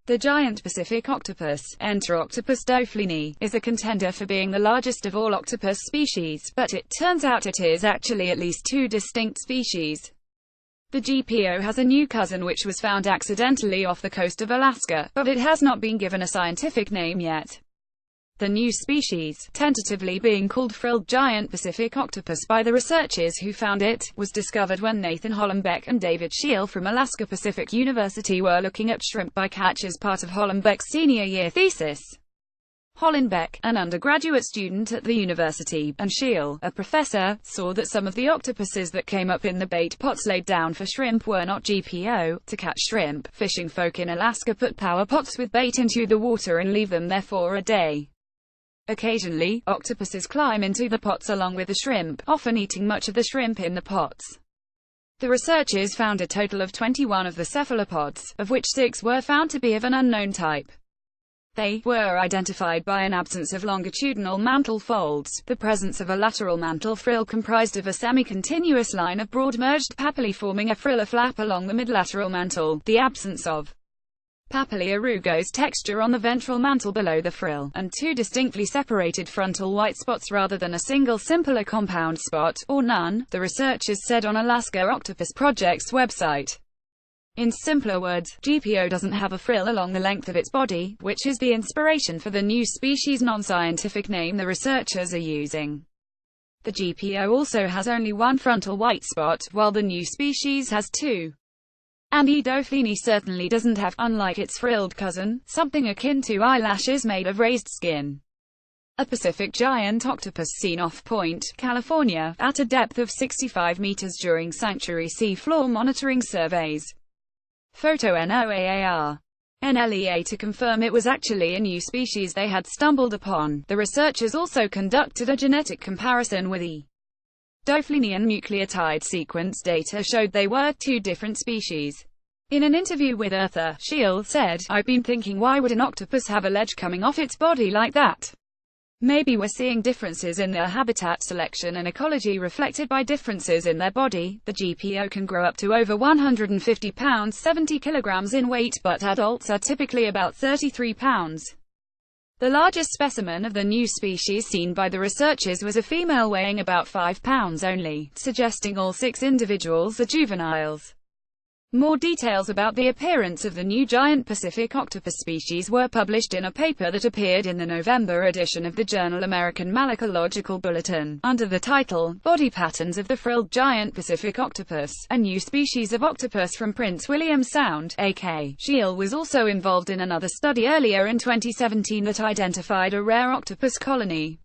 The giant Pacific octopus, Octopus dophlini, is a contender for being the largest of all octopus species, but it turns out it is actually at least two distinct species. The GPO has a new cousin which was found accidentally off the coast of Alaska, but it has not been given a scientific name yet. The new species, tentatively being called frilled giant Pacific octopus by the researchers who found it, was discovered when Nathan Hollenbeck and David Scheel from Alaska Pacific University were looking at shrimp bycatch as part of Hollenbeck's senior year thesis. Hollenbeck, an undergraduate student at the university, and Scheel, a professor, saw that some of the octopuses that came up in the bait pots laid down for shrimp were not GPO. To catch shrimp, fishing folk in Alaska put power pots with bait into the water and leave them there for a day. Occasionally, octopuses climb into the pots along with the shrimp, often eating much of the shrimp in the pots. The researchers found a total of 21 of the cephalopods, of which 6 were found to be of an unknown type. They were identified by an absence of longitudinal mantle folds, the presence of a lateral mantle frill comprised of a semi-continuous line of broad merged papillae forming a frilla flap along the mid-lateral mantle, the absence of papillae rugose texture on the ventral mantle below the frill, and 2 distinctly separated frontal white spots rather than a single simple or compound spot, or none, the researchers said on Alaska Octopus Project's website. In simpler words, GPO doesn't have a frill along the length of its body, which is the inspiration for the new species non-scientific name the researchers are using. The GPO also has only 1 frontal white spot, while the new species has 2. And dophlini certainly doesn't have, unlike its frilled cousin, something akin to eyelashes made of raised skin. A Pacific giant octopus seen off Point, California, at a depth of 65 meters during sanctuary seafloor monitoring surveys. Photo NOAAR. NLEA to confirm it was actually a new species they had stumbled upon. The researchers also conducted a genetic comparison with the dophlini and nucleotide sequence data showed they were 2 different species. In an interview with Earther, Scheel said, "I've been thinking, why would an octopus have a ledge coming off its body like that? Maybe we're seeing differences in their habitat selection and ecology reflected by differences in their body." The GPO can grow up to over 150 pounds, 70 kilograms in weight, but adults are typically about 33 pounds. The largest specimen of the new species seen by the researchers was a female weighing about 5 pounds only, suggesting all 6 individuals are juveniles. More details about the appearance of the new giant Pacific octopus species were published in a paper that appeared in the November edition of the journal American Malacological Bulletin, under the title, Body Patterns of the Frilled Giant Pacific Octopus, a New Species of Octopus from Prince William Sound, AK. Scheel was also involved in another study earlier in 2017 that identified a rare octopus colony.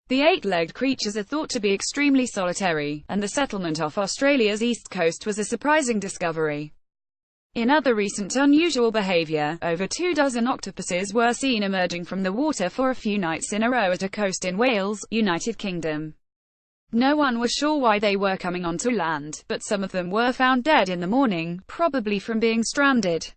The 8-legged creatures are thought to be extremely solitary, and the settlement off Australia's east coast was a surprising discovery. In other recent unusual behavior, over 24 octopuses were seen emerging from the water for a few nights in a row at a coast in Wales, United Kingdom. No one was sure why they were coming onto land, but some of them were found dead in the morning, probably from being stranded.